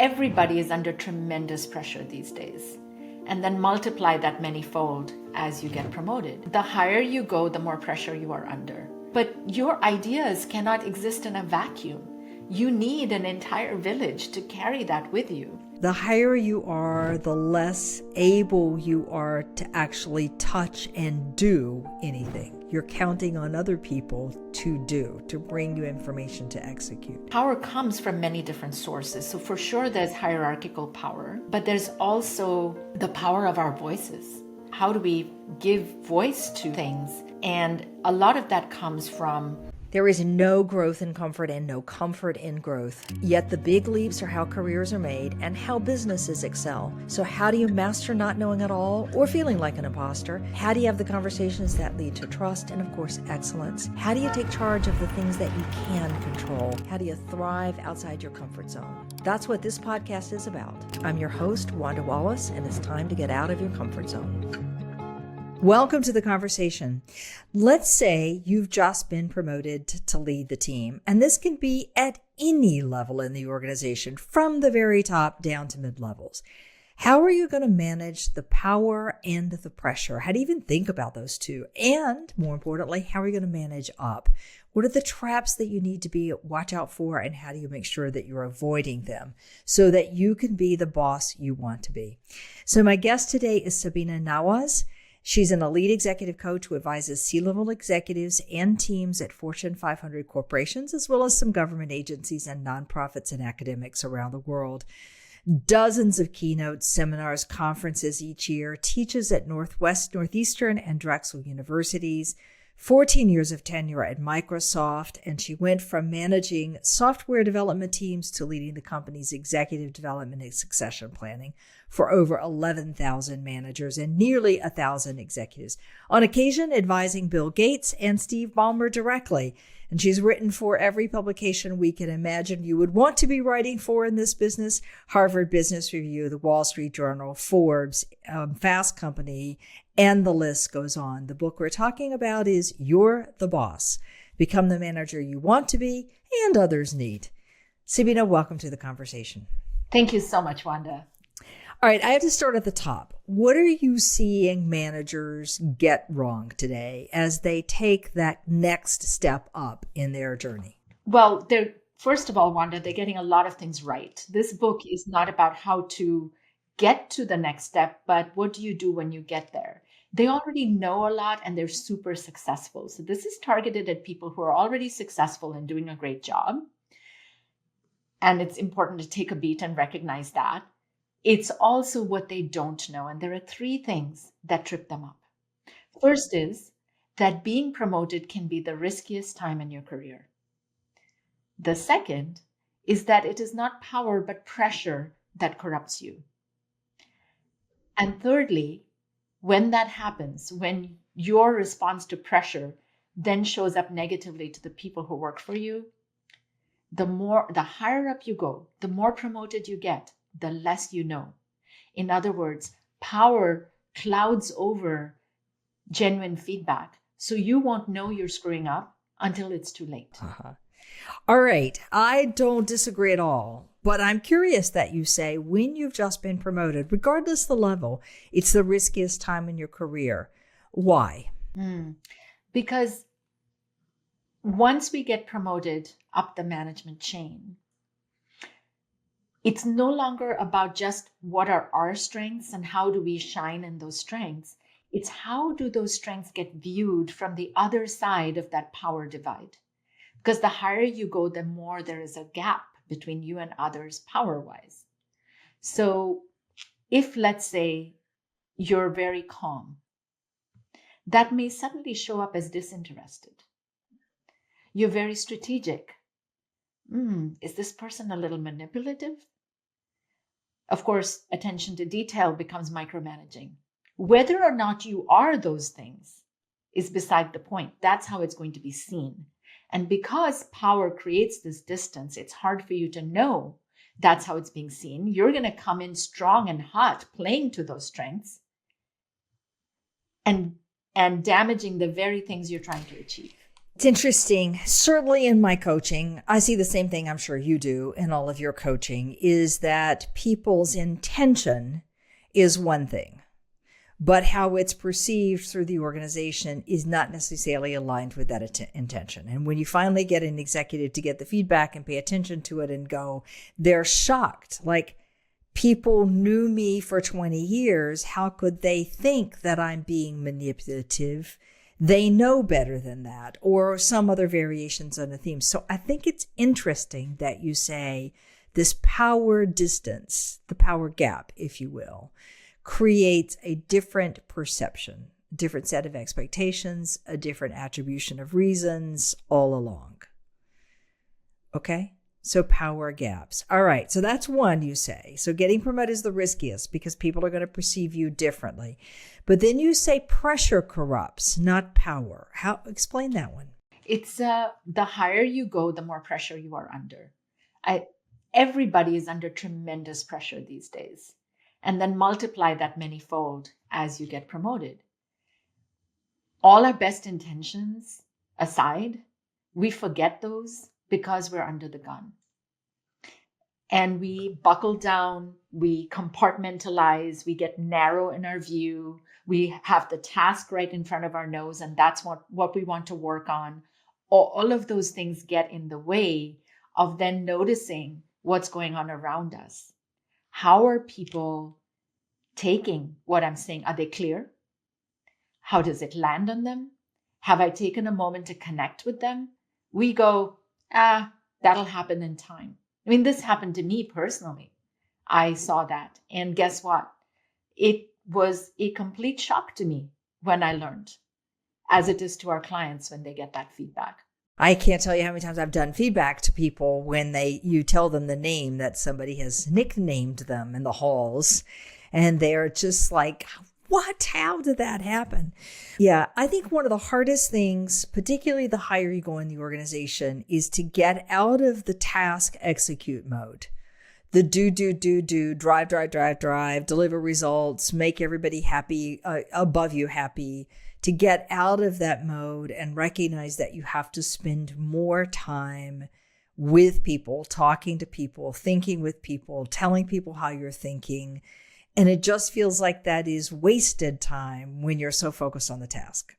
Everybody is under tremendous pressure these days. And then multiply that many-fold as you get promoted. The higher you go, the more pressure you are under. But your ideas cannot exist in a vacuum. You need an entire village to carry that with you. The higher you are, the less able you are to actually touch and do anything. You're counting on other people to bring you information to execute. Power comes from many different sources. So for sure, there's hierarchical power, but there's also the power of our voices. How do we give voice to things? And a lot of that comes from there is no growth in comfort and no comfort in growth. Yet the big leaps are how careers are made and how businesses excel. So how do you master not knowing at all or feeling like an imposter? How do you have the conversations that lead to trust and, of course, excellence? How do you take charge of the things that you can control? How do you thrive outside your comfort zone? That's what this podcast is about. I'm your host, Wanda Wallace, and it's time to get out of your comfort zone. Welcome to the conversation. Let's say you've just been promoted to lead the team, and this can be at any level in the organization, from the very top down to mid-levels. How are you going to manage the power and the pressure? How do you even think about those two? And more importantly, how are you going to manage up? What are the traps that you need to watch out for, and how do you make sure that you're avoiding them so that you can be the boss you want to be? So my guest today is Sabina Nawaz. She's an elite executive coach who advises C-level executives and teams at Fortune 500 corporations, as well as some government agencies and nonprofits and academics around the world. Dozens of keynotes, seminars, conferences each year, teaches at Northeastern, and Drexel universities, 14 years of tenure at Microsoft, and she went from managing software development teams to leading the company's executive development and succession planning for over 11,000 managers and nearly 1,000 executives, on occasion advising Bill Gates and Steve Ballmer directly. And she's written for every publication we can imagine you would want to be writing for in this business: Harvard Business Review, the Wall Street Journal, Forbes, Fast Company, and the list goes on. The book we're talking about is You're the Boss. Become the manager you want to be and others need. Sabina, welcome to the conversation. Thank you so much, Wanda. All right, I have to start at the top. What are you seeing managers get wrong today as they take that next step up in their journey? Well, first of all, Wanda, they're getting a lot of things right. This book is not about how to get to the next step, but what do you do when you get there? They already know a lot and they're super successful. So this is targeted at people who are already successful and doing a great job. And it's important to take a beat and recognize that. It's also what they don't know. And there are three things that trip them up. First is that being promoted can be the riskiest time in your career. The second is that it is not power, but pressure that corrupts you. And thirdly, when that happens, when your response to pressure then shows up negatively to the people who work for you, the higher up you go, the more promoted you get, the less you know. In other words, power clouds over genuine feedback. So you won't know you're screwing up until it's too late. All right. I don't disagree at all. But I'm curious that you say when you've just been promoted, regardless the level, it's the riskiest time in your career. Why? Because once we get promoted up the management chain, it's no longer about just what are our strengths and how do we shine in those strengths. It's how do those strengths get viewed from the other side of that power divide. Because the higher you go, the more there is a gap between you and others power-wise. So if, let's say, you're very calm, that may suddenly show up as disinterested. You're very strategic. Is this person a little manipulative? Of course, attention to detail becomes micromanaging. Whether or not you are those things is beside the point. That's how it's going to be seen. And because power creates this distance, it's hard for you to know that's how it's being seen. You're going to come in strong and hot, playing to those strengths and damaging the very things you're trying to achieve. It's interesting. Certainly in my coaching, I see the same thing I'm sure you do in all of your coaching, is that people's intention is one thing, but how it's perceived through the organization is not necessarily aligned with that intention. And when you finally get an executive to get the feedback and pay attention to it and go, they're shocked. Like, people knew me for 20 years. How could they think that I'm being manipulative? They know better than that, or some other variations on the theme. So I think it's interesting that you say this power distance, the power gap, if you will, creates a different perception, different set of expectations, a different attribution of reasons all along. Okay? So power gaps. All right. So that's one, you say. So getting promoted is the riskiest because people are going to perceive you differently. But then you say pressure corrupts, not power. Explain that one. It's the higher you go, the more pressure you are under. Everybody is under tremendous pressure these days. And then multiply that manyfold as you get promoted. All our best intentions aside, we forget those because we're under the gun. And we buckle down, we compartmentalize, we get narrow in our view, we have the task right in front of our nose, and that's what we want to work on. All of those things get in the way of then noticing what's going on around us. How are people taking what I'm saying? Are they clear? How does it land on them? Have I taken a moment to connect with them? We go, that'll happen in time. I mean, this happened to me personally. I saw that. And guess what? It was a complete shock to me when I learned, as it is to our clients when they get that feedback. I can't tell you how many times I've done feedback to people when you tell them the name that somebody has nicknamed them in the halls. And they're just like, what? How did that happen? Yeah, I think one of the hardest things, particularly the higher you go in the organization, is to get out of the task execute mode. The do, drive, deliver results, make everybody happy, above you happy, to get out of that mode and recognize that you have to spend more time with people, talking to people, thinking with people, telling people how you're thinking. And it just feels like that is wasted time when you're so focused on the task.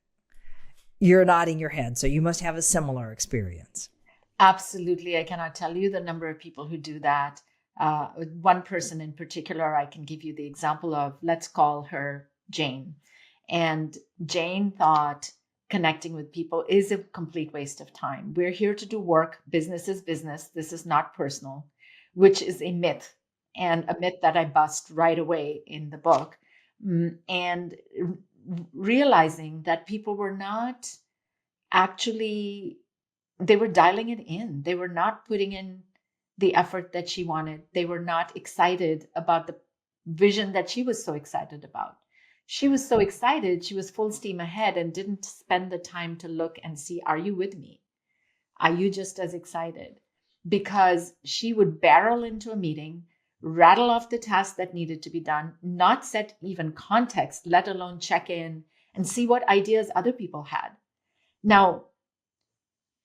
You're nodding your head, so you must have a similar experience. Absolutely. I cannot tell you the number of people who do that. One person in particular, I can give you the example of, let's call her Jane. And Jane thought connecting with people is a complete waste of time. We're here to do work. Business is business. This is not personal, which is a myth. And a myth that I bust right away in the book. And realizing that people were not actually, they were dialing it in. They were not putting in the effort that she wanted. They were not excited about the vision that she was so excited about. She was so excited, she was full steam ahead and didn't spend the time to look and see, are you with me? Are you just as excited? Because she would barrel into a meeting, rattle off the tasks that needed to be done, not set even context, let alone check in and see what ideas other people had. Now,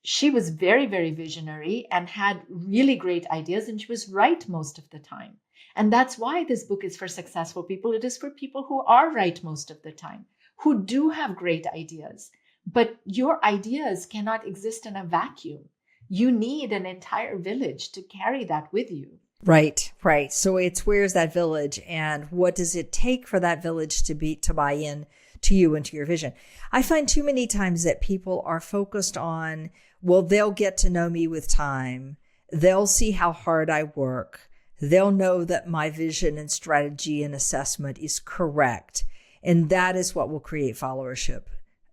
she was very, very visionary and had really great ideas, and she was right most of the time. And that's why this book is for successful people. It is for people who are right most of the time, who do have great ideas. But your ideas cannot exist in a vacuum. You need an entire village to carry that with you. Right. So it's, where's that village, and what does it take for that village to buy in to you and to your vision? I find too many times that people are focused on, well, they'll get to know me with time. They'll see how hard I work. They'll know that my vision and strategy and assessment is correct. And that is what will create followership.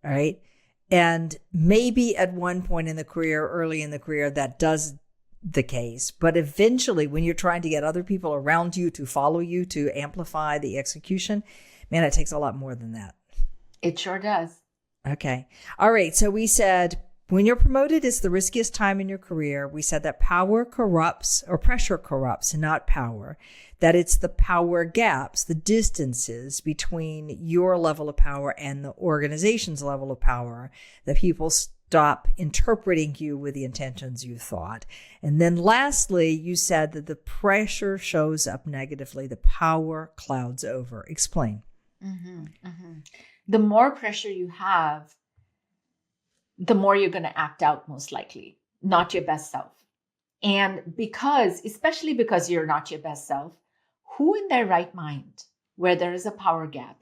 All right. And maybe at one point in the career, early in the career, that does the case. But eventually, when you're trying to get other people around you to follow you, to amplify the execution, man, it takes a lot more than that. It sure does. Okay. All right. So we said, when you're promoted, it's the riskiest time in your career. We said that power corrupts, or pressure corrupts, not power. That it's the power gaps, the distances between your level of power and the organization's level of power that people stop interpreting you with the intentions you thought. And then lastly, you said that the pressure shows up negatively. The power clouds over. Explain. The more pressure you have, the more you're going to act out, most likely, not your best self. And especially because you're not your best self, who in their right mind, where there is a power gap,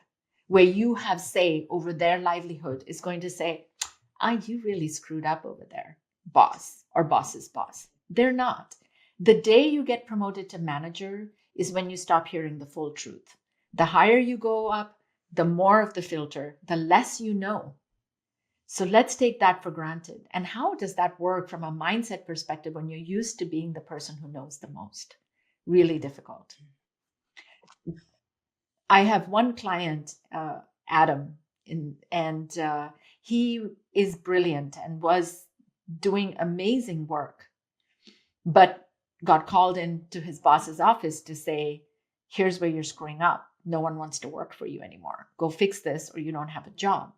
where you have say over their livelihood, is going to say, you really screwed up over there, boss or boss's boss? They're not. The day you get promoted to manager is when you stop hearing the full truth. The higher you go up, the more of the filter, the less you know. So let's take that for granted. And how does that work from a mindset perspective when you're used to being the person who knows the most? Really difficult. I have one client, Adam, and he is brilliant and was doing amazing work, but got called into his boss's office to say, here's where you're screwing up. No one wants to work for you anymore. Go fix this or you don't have a job.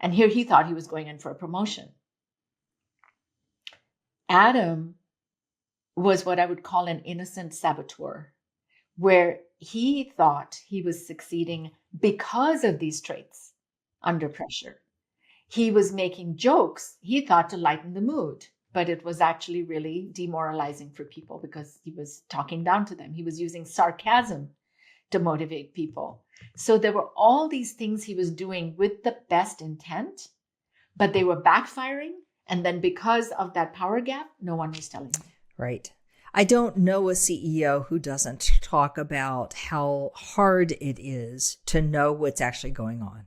And here he thought he was going in for a promotion. Adam was what I would call an innocent saboteur, where he thought he was succeeding because of these traits under pressure. He was making jokes, he thought, to lighten the mood, but it was actually really demoralizing for people because he was talking down to them. He was using sarcasm to motivate people. So there were all these things he was doing with the best intent, but they were backfiring. And then because of that power gap, no one was telling him. Right. I don't know a CEO who doesn't talk about how hard it is to know what's actually going on,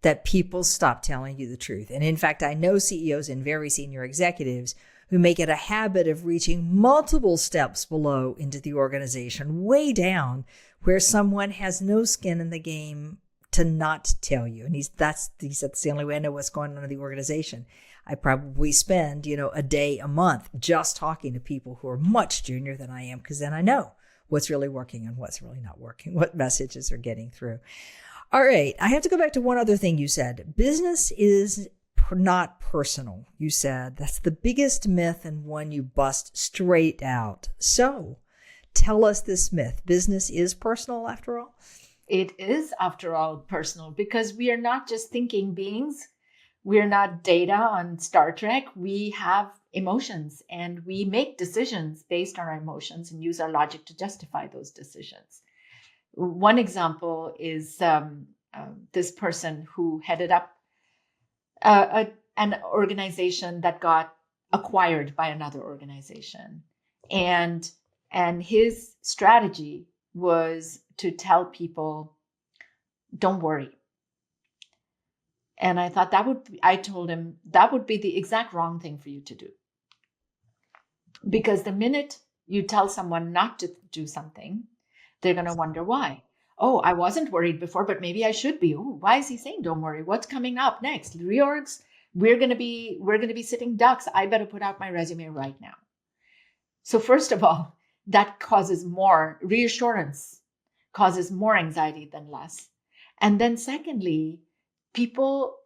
that people stop telling you the truth. And in fact, I know CEOs and very senior executives who make it a habit of reaching multiple steps below into the organization, way down, where someone has no skin in the game to not tell you. And he said, that's the only way I know what's going on in the organization. I probably spend, a day, a month just talking to people who are much junior than I am, because then I know what's really working and what's really not working, what messages are getting through. All right. I have to go back to one other thing you said. Business is not personal. You said that's the biggest myth and one you bust straight out. So tell us this myth. Business is personal after all? It is, after all, personal, because we are not just thinking beings. We're not Data on Star Trek. We have emotions and we make decisions based on our emotions and use our logic to justify those decisions. One example is this person who headed up an organization that got acquired by another organization. And his strategy was to tell people, don't worry. And I thought I told him that would be the exact wrong thing for you to do. Because the minute you tell someone not to do something, they're going to wonder why. Oh, I wasn't worried before, but maybe I should be. Oh, why is he saying don't worry? What's coming up next? Reorgs? We're going to be sitting ducks. I better put out my resume right now. So first of all, that causes more reassurance, causes more anxiety than less. And then secondly, people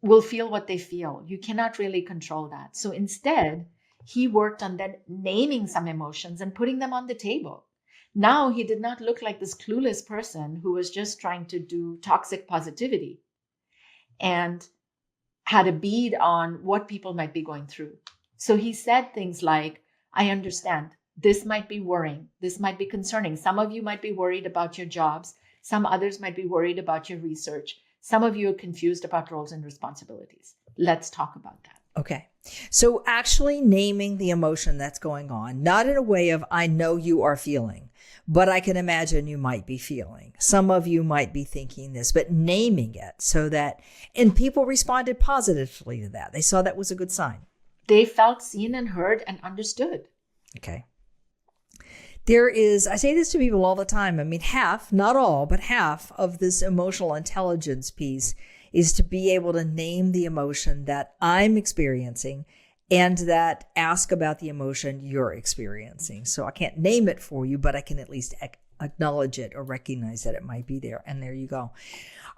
will feel what they feel. You cannot really control that. So instead, he worked on then naming some emotions and putting them on the table. Now he did not look like this clueless person who was just trying to do toxic positivity and had a bead on what people might be going through. So he said things like, I understand. This might be worrying. This might be concerning. Some of you might be worried about your jobs. Some others might be worried about your research. Some of you are confused about roles and responsibilities. Let's talk about that. Okay. So actually naming the emotion that's going on, not in a way of, I know you are feeling, but I can imagine you might be feeling. Some of you might be thinking this, but naming it so that, and people responded positively to that. They saw that was a good sign. They felt seen and heard and understood. Okay. There is, I say this to people all the time. I mean, half, not all, but half of this emotional intelligence piece is to be able to name the emotion that I'm experiencing and that ask about the emotion you're experiencing. So I can't name it for you, but I can at least acknowledge it or recognize that it might be there. And there you go.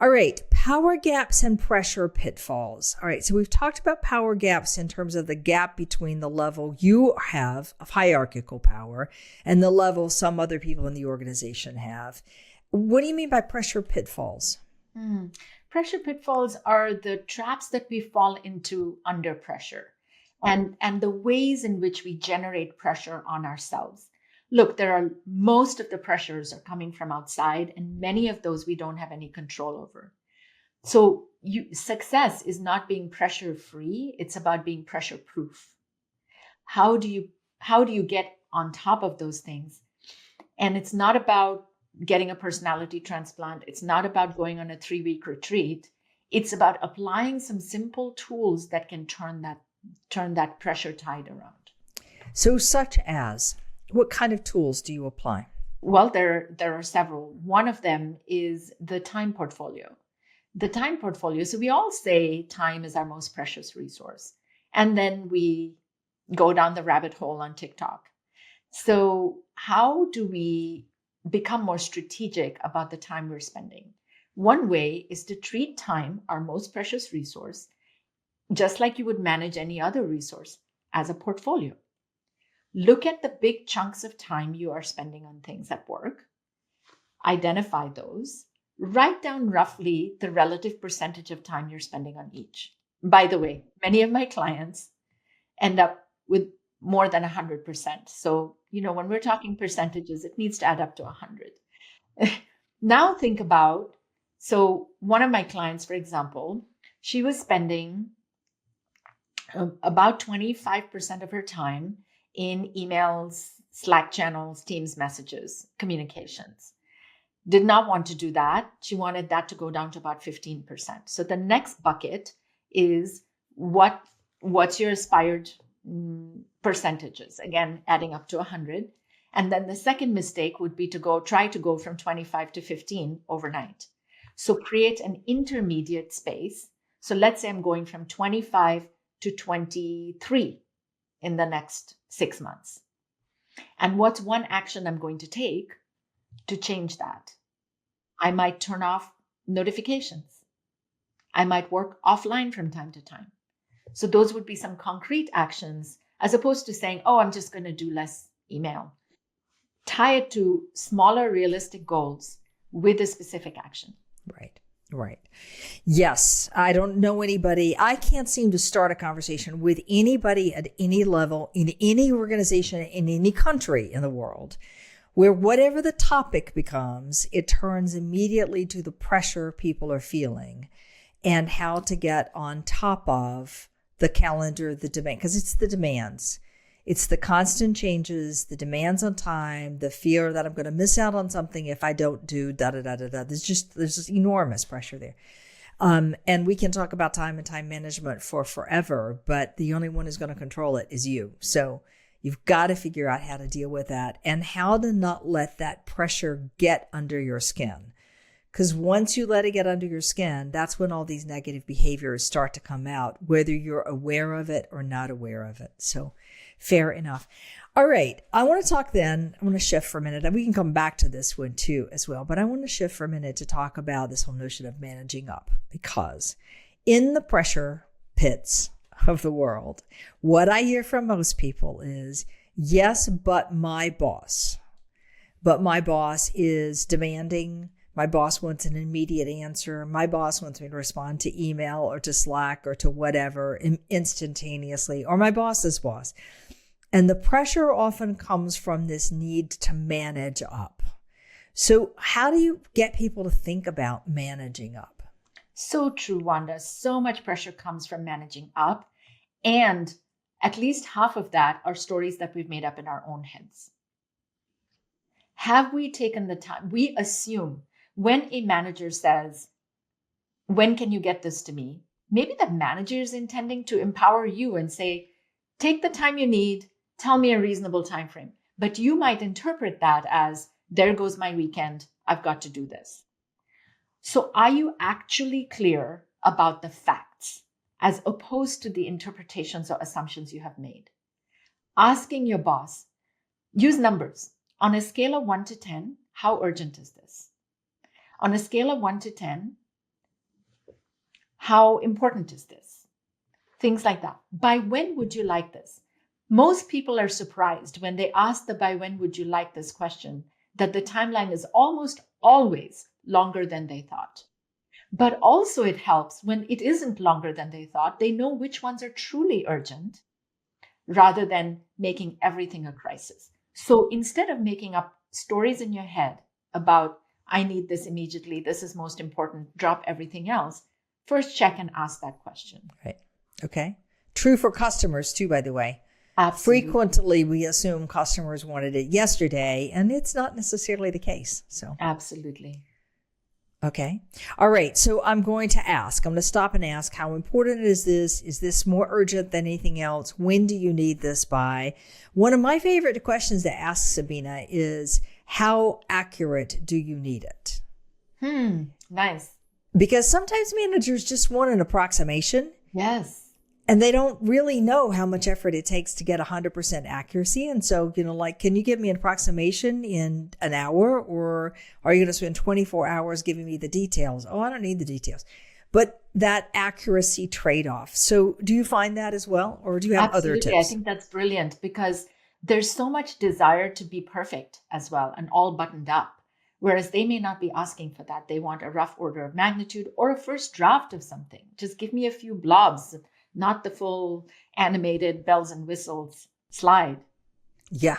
All right, power gaps and pressure pitfalls. All right, so we've talked about power gaps in terms of the gap between the level you have of hierarchical power and the level some other people in the organization have. What do you mean by pressure pitfalls? Pressure pitfalls are the traps that we fall into under pressure, and the ways in which we generate pressure on ourselves. Look, most of the pressures are coming from outside, and many of those we don't have any control over. So success is not being pressure free, it's about being pressure proof. How do you get on top of those things? And it's not about getting a personality transplant. It's not about going on a 3-week retreat. It's about applying some simple tools that can turn that pressure tide around. So such as, what kind of tools do you apply? Well, there are several. One of them is the time portfolio. The time portfolio. So we all say time is our most precious resource. And then we go down the rabbit hole on TikTok. So how do we become more strategic about the time we're spending? One way is to treat time, our most precious resource, just like you would manage any other resource, as a portfolio. Look at the big chunks of time you are spending on things at work, identify those, write down roughly the relative percentage of time you're spending on each. By the way, many of my clients end up with more than 100%. So, when we're talking percentages, it needs to add up to 100. Now think about, so one of my clients, for example, she was spending about 25% of her time in emails, Slack channels, Teams messages, communications. Did not want to do that. She wanted that to go down to about 15%. So the next bucket is what's your aspired percentages, again, adding up to 100. And then the second mistake would be to try to go from 25 to 15 overnight. So create an intermediate space. So let's say I'm going from 25 to 23 in the next 6 months. And what's one action I'm going to take to change that? I might turn off notifications. I might work offline from time to time. So those would be some concrete actions, as opposed to saying, oh, I'm just going to do less email. Tie it to smaller, realistic goals with a specific action. Right. Yes. I don't know anybody. I can't seem to start a conversation with anybody at any level, in any organization, in any country in the world, where whatever the topic becomes, it turns immediately to the pressure people are feeling and how to get on top of the calendar, the demand, because it's the demands. It's the constant changes, the demands on time, the fear that I'm going to miss out on something if I don't do da-da-da-da-da. There's just enormous pressure there. And we can talk about time and time management for forever, but the only one who's going to control it is you. So you've got to figure out how to deal with that and how to not let that pressure get under your skin. Because once you let it get under your skin, that's when all these negative behaviors start to come out, whether you're aware of it or not aware of it. So fair enough. All right. I want to talk then, I want to shift for a minute, and we can come back to this one too as well, but I want to shift for a minute to talk about this whole notion of managing up, because in the pressure pits of the world, what I hear from most people is, yes, but my boss is demanding. My boss wants an immediate answer. My boss wants me to respond to email or to Slack or to whatever instantaneously, or my boss's boss. And the pressure often comes from this need to manage up. So how do you get people to think about managing up? So true, Wanda. So much pressure comes from managing up. And at least half of that are stories that we've made up in our own heads. Have we taken the time? We assume when a manager says, when can you get this to me? Maybe the manager is intending to empower you and say, take the time you need, tell me a reasonable time frame. But you might interpret that as, there goes my weekend, I've got to do this. So are you actually clear about the facts? as opposed to the interpretations or assumptions you have made. Asking your boss, use numbers. On a scale of 1 to 10, how urgent is this? On a scale of 1 to 10, how important is this? Things like that. By when would you like this? Most people are surprised when they ask the by when would you like this question, that the timeline is almost always longer than they thought. But also it helps when it isn't longer than they thought. They know which ones are truly urgent rather than making everything a crisis. So instead of making up stories in your head about, I need this immediately, this is most important, drop everything else, first check and ask that question. Right. Okay. True for customers too, by the way. Absolutely. Frequently, we assume customers wanted it yesterday, and it's not necessarily the case. So, absolutely. Okay. All right. So I'm going to stop and ask, how important is this? Is this more urgent than anything else? When do you need this by? One of my favorite questions to ask, Sabina, is how accurate do you need it? Nice. Because sometimes managers just want an approximation. Yes. And they don't really know how much effort it takes to get 100% accuracy. And so, can you give me an approximation in an hour, or are you going to spend 24 hours giving me the details? Oh, I don't need the details. But that accuracy trade-off. So do you find that as well? Or do you have other tips? I think that's brilliant because there's so much desire to be perfect as well and all buttoned up. Whereas they may not be asking for that. They want a rough order of magnitude or a first draft of something. Just give me a few blobs, not the full animated bells and whistles slide. Yeah,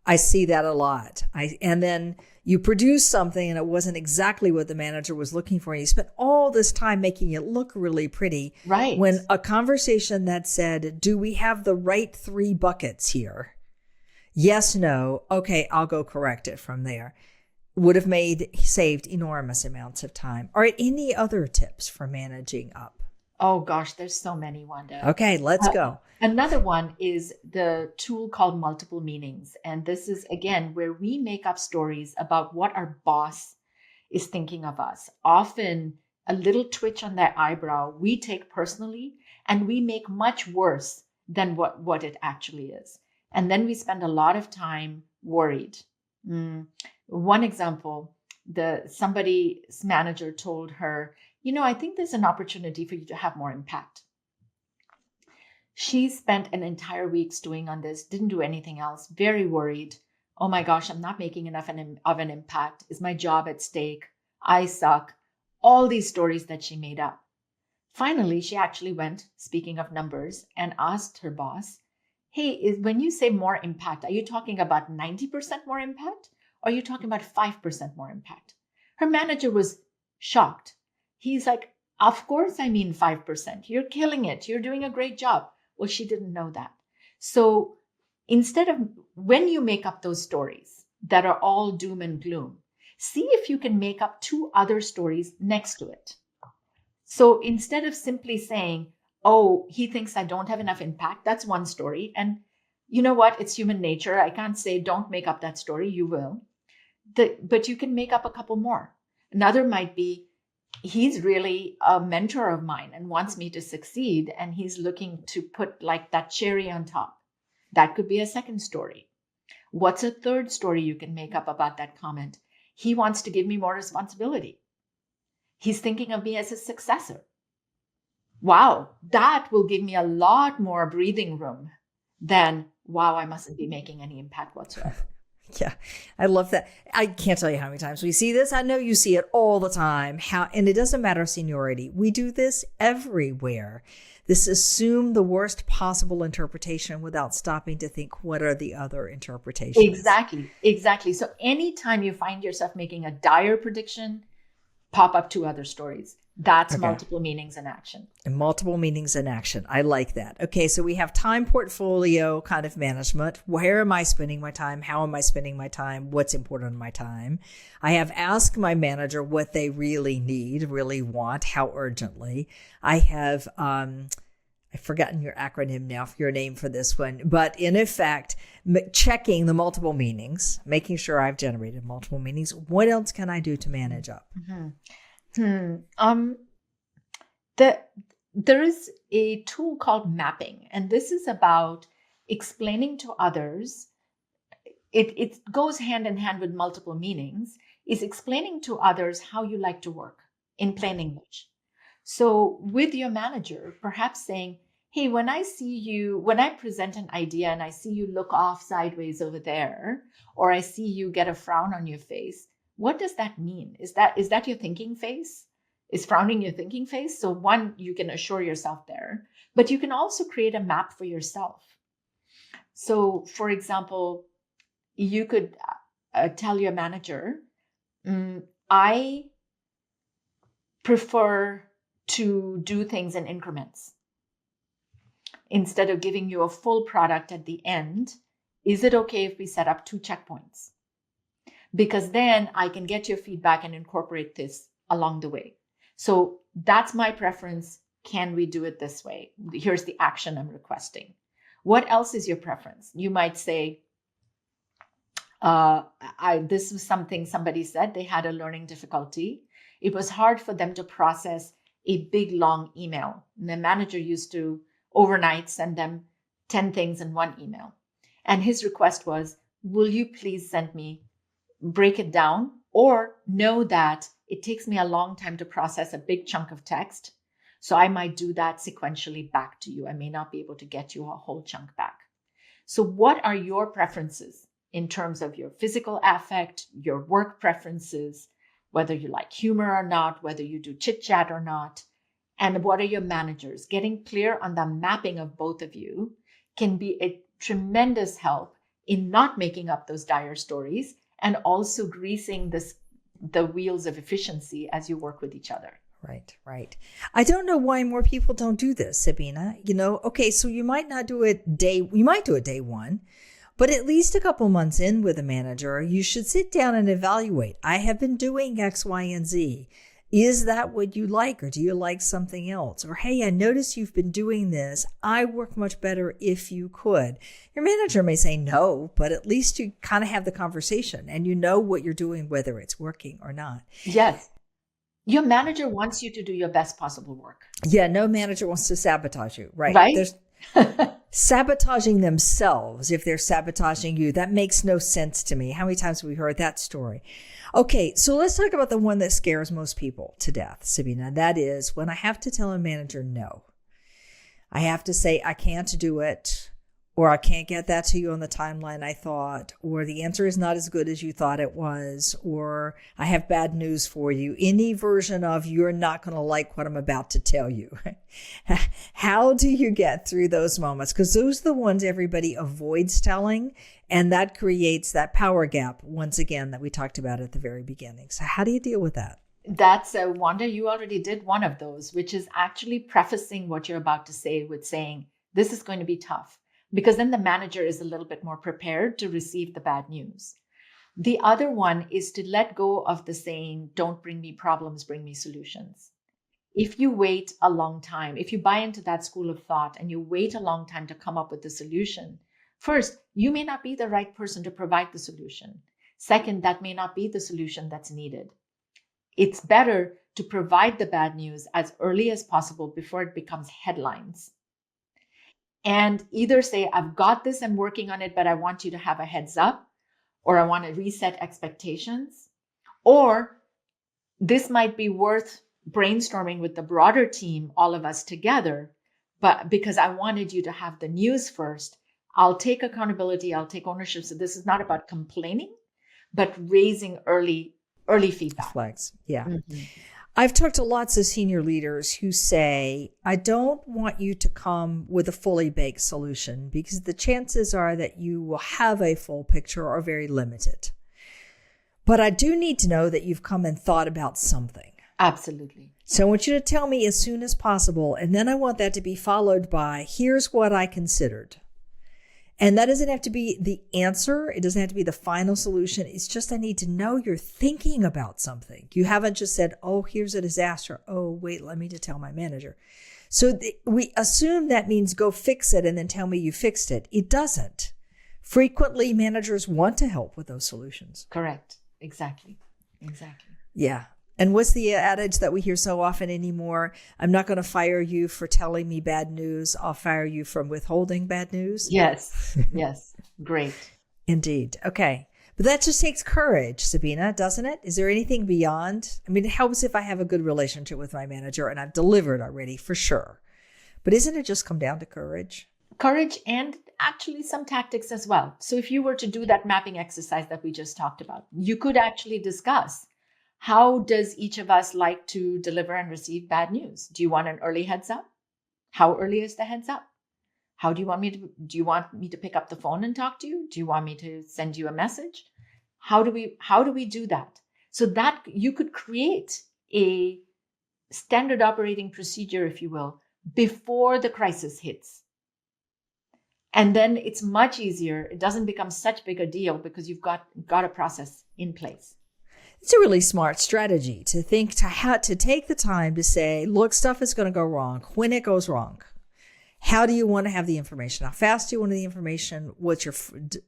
I see that a lot. And then you produce something and it wasn't exactly what the manager was looking for. And you spent all this time making it look really pretty. Right. When a conversation that said, do we have the right 3 buckets here? Yes, no. Okay, I'll go correct it from there. Would have saved enormous amounts of time. Are any other tips for managing up? Oh gosh, there's so many, Wanda. Okay, let's go. Another one is the tool called multiple meanings. And this is, again, where we make up stories about what our boss is thinking of us. Often a little twitch on their eyebrow, we take personally, and we make much worse than what it actually is. And then we spend a lot of time worried. One example, somebody's manager told her, I think there's an opportunity for you to have more impact. She spent an entire week stewing on this, didn't do anything else, very worried. Oh my gosh, I'm not making enough of an impact. Is my job at stake? I suck. All these stories that she made up. Finally, she actually went, speaking of numbers, and asked her boss, hey, when you say more impact, are you talking about 90% more impact? Or are you talking about 5% more impact? Her manager was shocked. He's like, of course I mean 5%. You're killing it. You're doing a great job. Well, she didn't know that. So instead of, when you make up those stories that are all doom and gloom, see if you can make up 2 other stories next to it. So instead of simply saying, oh, he thinks I don't have enough impact, that's one story. And you know what? It's human nature. I can't say don't make up that story. You will. But you can make up a couple more. Another might be, he's really a mentor of mine and wants me to succeed, and he's looking to put like that cherry on top. That could be a second story. What's a third story you can make up about that comment? He wants to give me more responsibility. He's thinking of me as a successor. Wow, that will give me a lot more breathing room than, wow, I mustn't be making any impact whatsoever. Yeah, I love that. I can't tell you how many times we see this. I know you see it all the time. And it doesn't matter seniority. We do this everywhere. This assume the worst possible interpretation without stopping to think, what are the other interpretations? Exactly. So anytime you find yourself making a dire prediction, pop up 2 other stories. That's okay. Multiple meanings in action. And multiple meanings in action. I like that. Okay, so we have time portfolio kind of management. Where am I spending my time? How am I spending my time? What's important in my time? I have asked my manager what they really need, really want, how urgently. I have, I've forgotten your acronym now, your name for this one. But in effect, checking the multiple meanings, making sure I've generated multiple meanings. What else can I do to manage up? Mm-hmm. There is a tool called mapping, and this is about explaining to others. It goes hand in hand with multiple meanings, is explaining to others how you like to work in plain English. So with your manager, perhaps saying, hey, when I present an idea and I see you look off sideways over there, or I see you get a frown on your face, what does that mean? Is that your thinking face? Is frowning your thinking face? So one, you can assure yourself there, but you can also create a map for yourself. So for example, you could tell your manager, I prefer to do things in increments. Instead of giving you a full product at the end, is it okay if we set up 2 checkpoints? Because then I can get your feedback and incorporate this along the way. So that's my preference. Can we do it this way? Here's the action I'm requesting. What else is your preference? You might say, this was something somebody said, they had a learning difficulty. It was hard for them to process a big, long email. And the manager used to overnight send them 10 things in one email. And his request was, will you please break it down, or know that it takes me a long time to process a big chunk of text. So I might do that sequentially back to you. I may not be able to get you a whole chunk back. So what are your preferences in terms of your physical affect, your work preferences, whether you like humor or not, whether you do chit chat or not, and what are your managers? Getting clear on the mapping of both of you can be a tremendous help in not making up those dire stories, and also greasing the wheels of efficiency as you work with each other. Right, right. I don't know why more people don't do this, Sabina. Okay, so you might do it day one, but at least a couple months in with a manager, you should sit down and evaluate. I have been doing X, Y, and Z. Is that what you like, or do you like something else? Or, hey, I noticed you've been doing this. I work much better if you could. Your manager may say no, but at least you kind of have the conversation and you know what you're doing, whether it's working or not. Yes. Your manager wants you to do your best possible work. Yeah, no manager wants to sabotage you, right? Right? There's sabotaging themselves if they're sabotaging you. That makes no sense to me. How many times have we heard that story? Okay, so let's talk about the one that scares most people to death, Sabina. That is when I have to tell a manager no. I have to say I can't do it, or I can't get that to you on the timeline I thought, or the answer is not as good as you thought it was, or I have bad news for you. Any version of you're not going to like what I'm about to tell you. How do you get through those moments? Because those are the ones everybody avoids telling. And that creates that power gap, once again, that we talked about at the very beginning. So how do you deal with that? That's Wanda, you already did one of those, which is actually prefacing what you're about to say with saying, this is going to be tough, because then the manager is a little bit more prepared to receive the bad news. The other one is to let go of the saying, don't bring me problems, bring me solutions. If you wait a long time, if you buy into that school of thought and you wait a long time to come up with the solution, first, you may not be the right person to provide the solution. Second, that may not be the solution that's needed. It's better to provide the bad news as early as possible before it becomes headlines. And either say, I've got this, I'm working on it, but I want you to have a heads up, or I want to reset expectations, or this might be worth brainstorming with the broader team, all of us together, but because I wanted you to have the news first, I'll take accountability, I'll take ownership. So this is not about complaining, but raising early feedback. Flags. Yeah. Mm-hmm. I've talked to lots of senior leaders who say, I don't want you to come with a fully baked solution because the chances are that you will have a full picture are very limited. But I do need to know that you've come and thought about something. Absolutely. So I want you to tell me as soon as possible. And then I want that to be followed by, here's what I considered. And that doesn't have to be the answer. It doesn't have to be the final solution. It's just I need to know you're thinking about something. You haven't just said, oh, here's a disaster. Oh, wait, let me just tell my manager. So we assume that means go fix it and then tell me you fixed it. It doesn't. Frequently, managers want to help with those solutions. Correct. Exactly. Yeah. And what's the adage that we hear so often anymore? I'm not going to fire you for telling me bad news. I'll fire you from withholding bad news. Yes. Yes. Great. Indeed. Okay. But that just takes courage, Sabina, doesn't it? Is there anything beyond? I mean, it helps if I have a good relationship with my manager and I've delivered already, for sure. But isn't it just come down to courage? Courage and actually some tactics as well. So if you were to do that mapping exercise that we just talked about, you could actually discuss, how does each of us like to deliver and receive bad news? Do you want an early heads up? How early is the heads up? How do you want me to pick up the phone and talk to you? Do you want me to send you a message? How do we do that? So that you could create a standard operating procedure, if you will, before the crisis hits. And then it's much easier. It doesn't become such big a deal because you've got a process in place. It's a really smart strategy to think, to take the time to say, look, stuff is going to go wrong. When it goes wrong, how do you want to have the information? How fast do you want the information? What's your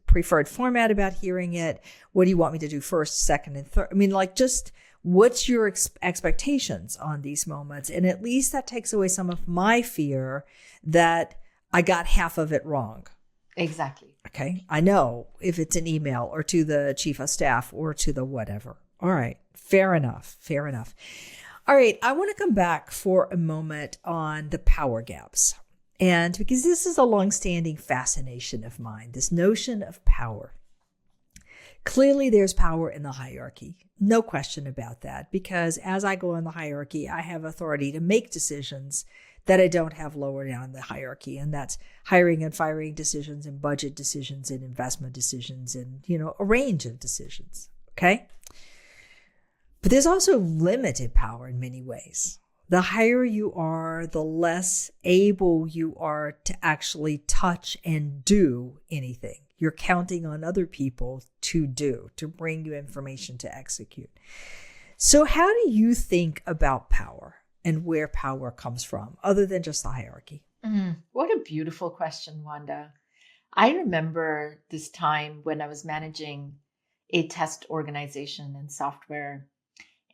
preferred format about hearing it? What do you want me to do first, second, and third? I mean, like, just what's your expectations on these moments? And at least that takes away some of my fear that I got half of it wrong. Exactly. Okay. I know if it's an email or to the chief of staff or to the whatever. All right. Fair enough. Fair enough. All right. I want to come back for a moment on the power gaps. And because this is a longstanding fascination of mine, this notion of power. Clearly, there's power in the hierarchy. No question about that. Because as I go in the hierarchy, I have authority to make decisions that I don't have lower down the hierarchy. And that's hiring and firing decisions and budget decisions and investment decisions and, a range of decisions. Okay. But there's also limited power in many ways. The higher you are, the less able you are to actually touch and do anything. You're counting on other people to bring you information to execute. So how do you think about power and where power comes from, other than just the hierarchy? What a beautiful question, Wanda. I remember this time when I was managing a test organization in software,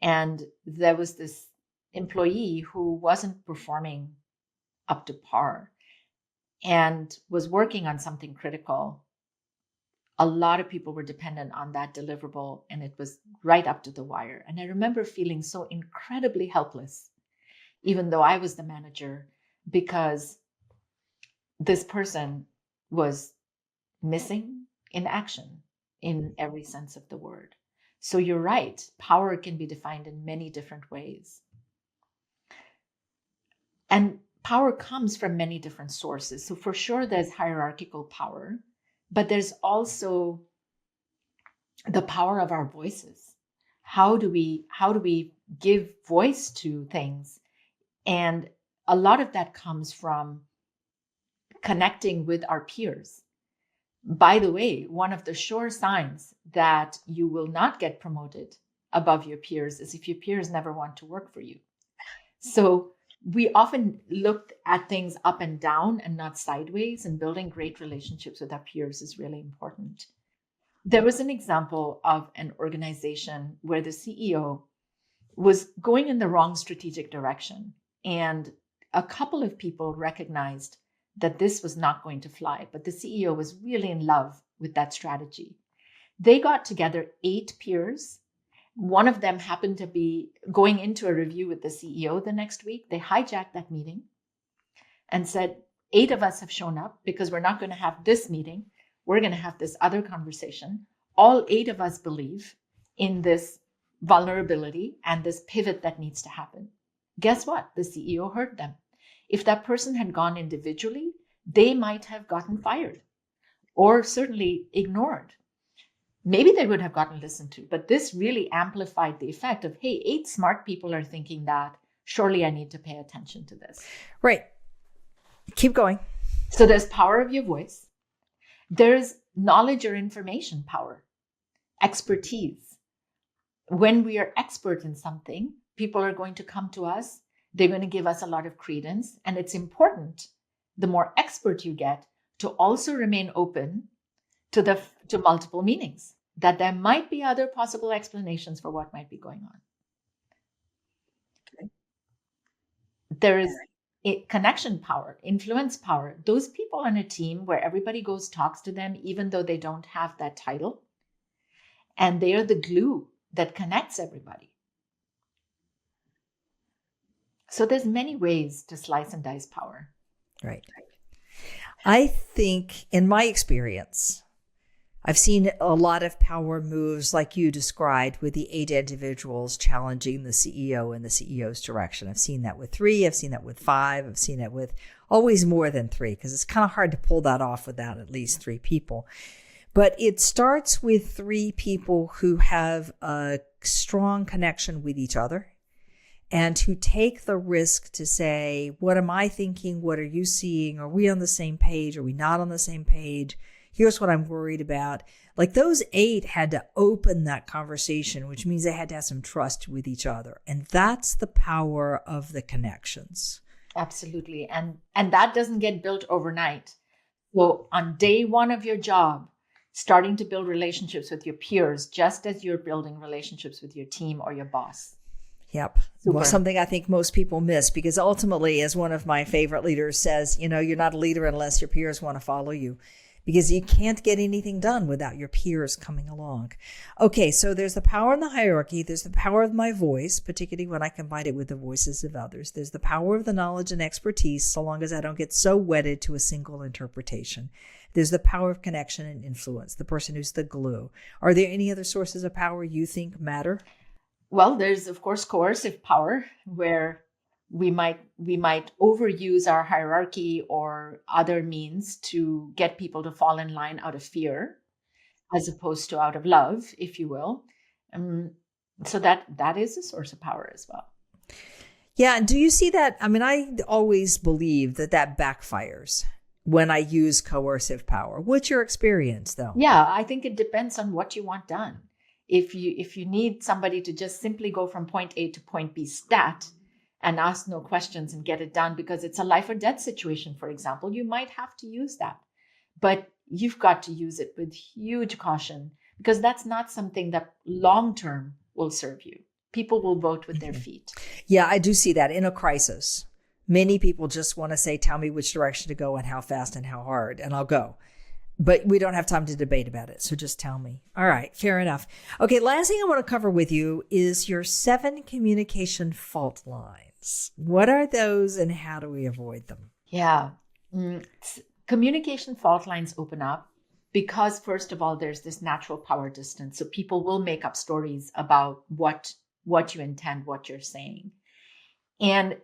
and there was this employee who wasn't performing up to par and was working on something critical. A lot of people were dependent on that deliverable, and it was right up to the wire. And I remember feeling so incredibly helpless, even though I was the manager, because this person was missing in action in every sense of the word. So you're right. Power can be defined in many different ways. And power comes from many different sources. So for sure, there's hierarchical power, but there's also the power of our voices. How do we give voice to things? And a lot of that comes from connecting with our peers. By the way, one of the sure signs that you will not get promoted above your peers is if your peers never want to work for you. So we often look at things up and down and not sideways, and building great relationships with our peers is really important. There was an example of an organization where the CEO was going in the wrong strategic direction, and a couple of people recognized that this was not going to fly, but the CEO was really in love with that strategy. They got together 8 peers. One of them happened to be going into a review with the CEO the next week. They hijacked that meeting and said, 8 of us have shown up because we're not going to have this meeting. We're going to have this other conversation. All 8 of us believe in this vulnerability and this pivot that needs to happen. Guess what? The CEO heard them. If that person had gone individually, they might have gotten fired or certainly ignored. Maybe they would have gotten listened to, but this really amplified the effect of, hey, 8 smart people are thinking that. Surely I need to pay attention to this. Right. Keep going. So there's power of your voice. There's knowledge or information power, expertise. When we are expert in something, people are going to come to us. They're going to give us a lot of credence. And it's important, the more expert you get, to also remain open to multiple meanings, that there might be other possible explanations for what might be going on. There is connection power, influence power. Those people on a team where everybody goes, talks to them, even though they don't have that title, and they are the glue that connects everybody. So there's many ways to slice and dice power. Right. I think in my experience, I've seen a lot of power moves like you described with the 8 individuals challenging the CEO in the CEO's direction. I've seen that with 3. I've seen that with 5. I've seen it with always more than 3 because it's kind of hard to pull that off without at least 3 people. But it starts with 3 people who have a strong connection with each other and who take the risk to say, what am I thinking? What are you seeing? Are we on the same page? Are we not on the same page? Here's what I'm worried about. Like those 8 had to open that conversation, which means they had to have some trust with each other. And that's the power of the connections. Absolutely. And that doesn't get built overnight. So on day 1 of your job, starting to build relationships with your peers, just as you're building relationships with your team or your boss. Yep. Well, something I think most people miss, because ultimately, as one of my favorite leaders says, you're not a leader unless your peers want to follow you, because you can't get anything done without your peers coming along. Okay, so there's the power in the hierarchy. There's the power of my voice, particularly when I combine it with the voices of others. There's the power of the knowledge and expertise, so long as I don't get so wedded to a single interpretation. There's the power of connection and influence, the person who's the glue. Are there any other sources of power you think matter? Well, there's, of course, coercive power, where we might overuse our hierarchy or other means to get people to fall in line out of fear, as opposed to out of love, if you will. So that is a source of power as well. Yeah. And do you see that? I mean, I always believe that backfires when I use coercive power. What's your experience, though? Yeah, I think it depends on what you want done. If you need somebody to just simply go from point A to point B stat and ask no questions and get it done because it's a life or death situation, for example, you might have to use that. But you've got to use it with huge caution, because that's not something that long-term will serve you. People will vote with their feet. Yeah, I do see that in a crisis. Many people just want to say, tell me which direction to go and how fast and how hard, and I'll go. But we don't have time to debate about it, so just tell me. All right, fair enough. Okay, last thing I want to cover with you is your 7 communication fault lines. What are those and how do we avoid them? Yeah. Communication fault lines open up because, first of all, there's this natural power distance. So people will make up stories about what you intend, what you're saying. And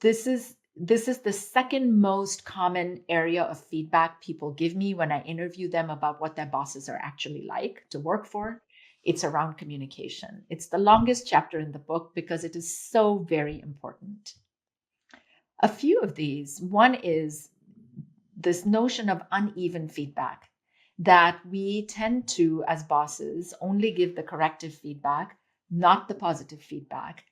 this is the second most common area of feedback people give me when I interview them about what their bosses are actually like to work for. It's around communication. It's the longest chapter in the book because it is so very important. A few of these, one is this notion of uneven feedback, that we tend to, as bosses, only give the corrective feedback, not the positive feedback.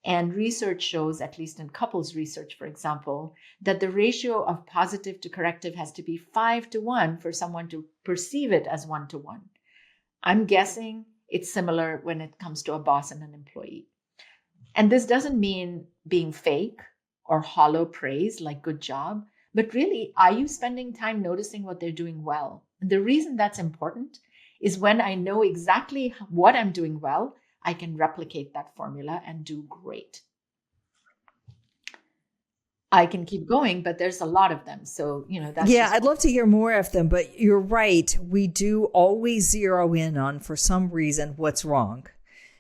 And research shows, at least in couples research, for example, that the ratio of positive to corrective has to be 5-1 for someone to perceive it as 1-1. I'm guessing it's similar when it comes to a boss and an employee. And this doesn't mean being fake or hollow praise like good job, but really, are you spending time noticing what they're doing well? And the reason that's important is when I know exactly what I'm doing well, I can replicate that formula and do great. I can keep going, but there's a lot of them. So, that's I'd love to hear more of them, but you're right. We do always zero in on, for some reason, what's wrong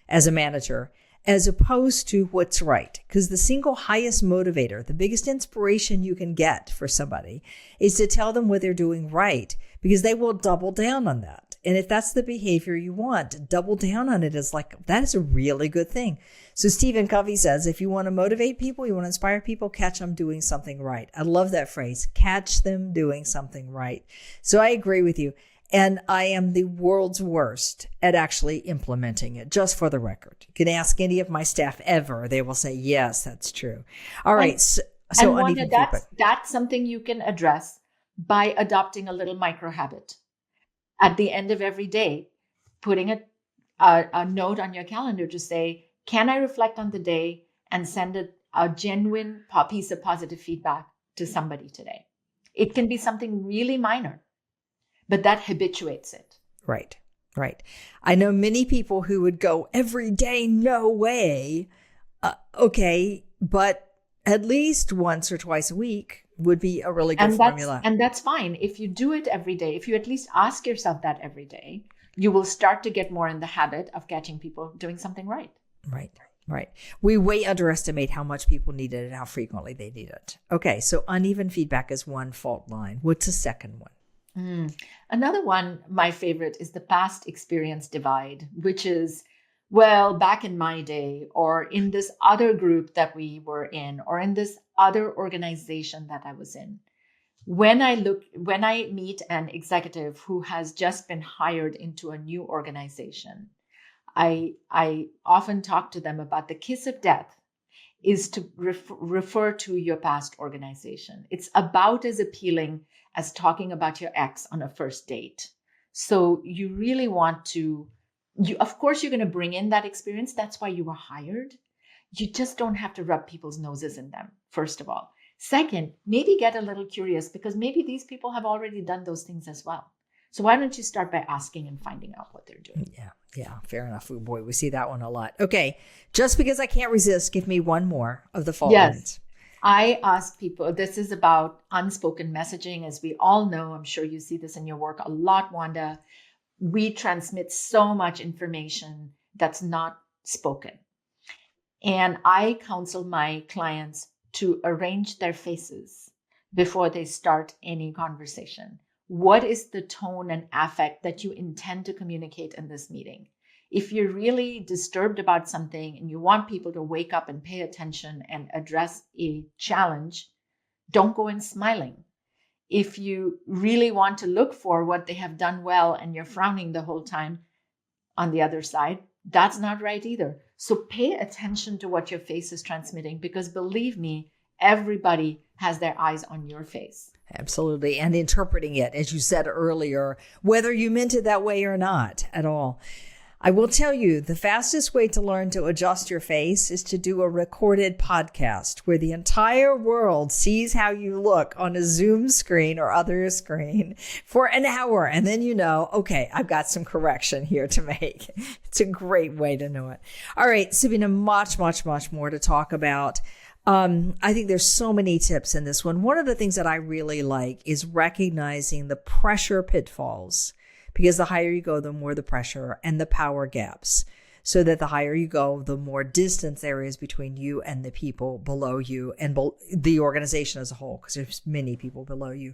as a manager, as opposed to what's right. Because the single highest motivator, the biggest inspiration you can get for somebody is to tell them what they're doing right, because they will double down on that. And if that's the behavior you want, double down on it is that is a really good thing. So Stephen Covey says, if you want to motivate people, you want to inspire people, catch them doing something right. I love that phrase, catch them doing something right. So I agree with you. And I am the world's worst at actually implementing it, just for the record. You can ask any of my staff ever. They will say, yes, that's true. All right. And Wanda, that's something you can address by adopting a little micro habit. At the end of every day, putting a note on your calendar to say, can I reflect on the day and send a genuine piece of positive feedback to somebody today. It can be something really minor, but that habituates it. Right, right. I know many people who would go every day, no way. Okay, but at least once or twice a week would be a really good formula. And that's fine. If you do it every day, if you at least ask yourself that every day, you will start to get more in the habit of catching people doing something right. Right. Right. We way underestimate how much people need it and how frequently they need it. Okay. So uneven feedback is one fault line. What's the second one? Another one, my favorite, is the past experience divide, which is, well, back in my day, or in this other group that we were in, or in this other organization that I was in. When I meet an executive who has just been hired into a new organization, I often talk to them about the kiss of death is to refer to your past organization. It's about as appealing as talking about your ex on a first date. So you really want to, of course, you're going to bring in that experience. That's why you were hired. You just don't have to rub people's noses in them, first of all. Second, maybe get a little curious because maybe these people have already done those things as well. So why don't you start by asking and finding out what they're doing? Yeah, fair enough. Oh, boy, we see that one a lot. Okay, just because I can't resist, give me one more of the fault lines. I ask people, this is about unspoken messaging. As we all know, I'm sure you see this in your work a lot, Wanda. We transmit so much information that's not spoken. And I counsel my clients to arrange their faces before they start any conversation. What is the tone and affect that you intend to communicate in this meeting? If you're really disturbed about something and you want people to wake up and pay attention and address a challenge, don't go in smiling. If you really want to look for what they have done well and you're frowning the whole time on the other side, that's not right either. So pay attention to what your face is transmitting because believe me, everybody has their eyes on your face. Absolutely. And interpreting it, as you said earlier, whether you meant it that way or not at all. I will tell you, the fastest way to learn to adjust your face is to do a recorded podcast where the entire world sees how you look on a Zoom screen or other screen for an hour. And then you know, okay, I've got some correction here to make. It's a great way to know it. All right, Sabina, much more to talk about. I think there's so many tips in this one. One of the things that I really like is recognizing the pressure pitfalls, because the higher you go, the more the pressure and the power gaps, so that the higher you go, the more distance there is between you and the people below you and the organization as a whole, because there's many people below you.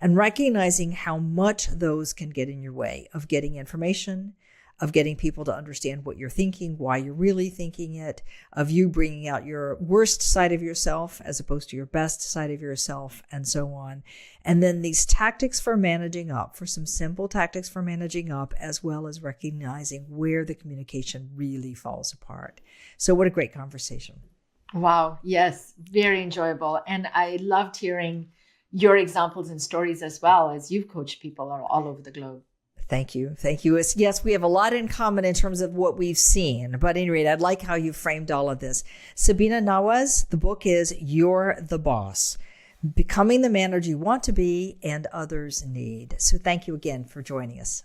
And recognizing how much those can get in your way of getting information, of getting people to understand what you're thinking, why you're really thinking it, of you bringing out your worst side of yourself as opposed to your best side of yourself, and so on. And then these tactics for managing up, for some simple tactics for managing up, as well as recognizing where the communication really falls apart. So what a great conversation. Wow. Yes. Very enjoyable. And I loved hearing your examples and stories as well, as you've coached people all over the globe. Thank you. Thank you. Yes, we have a lot in common in terms of what we've seen. But at any rate, I like how you framed all of this. Sabina Nawaz, the book is You're the Boss, Becoming the Manager You Want to Be and Others Need. So thank you again for joining us.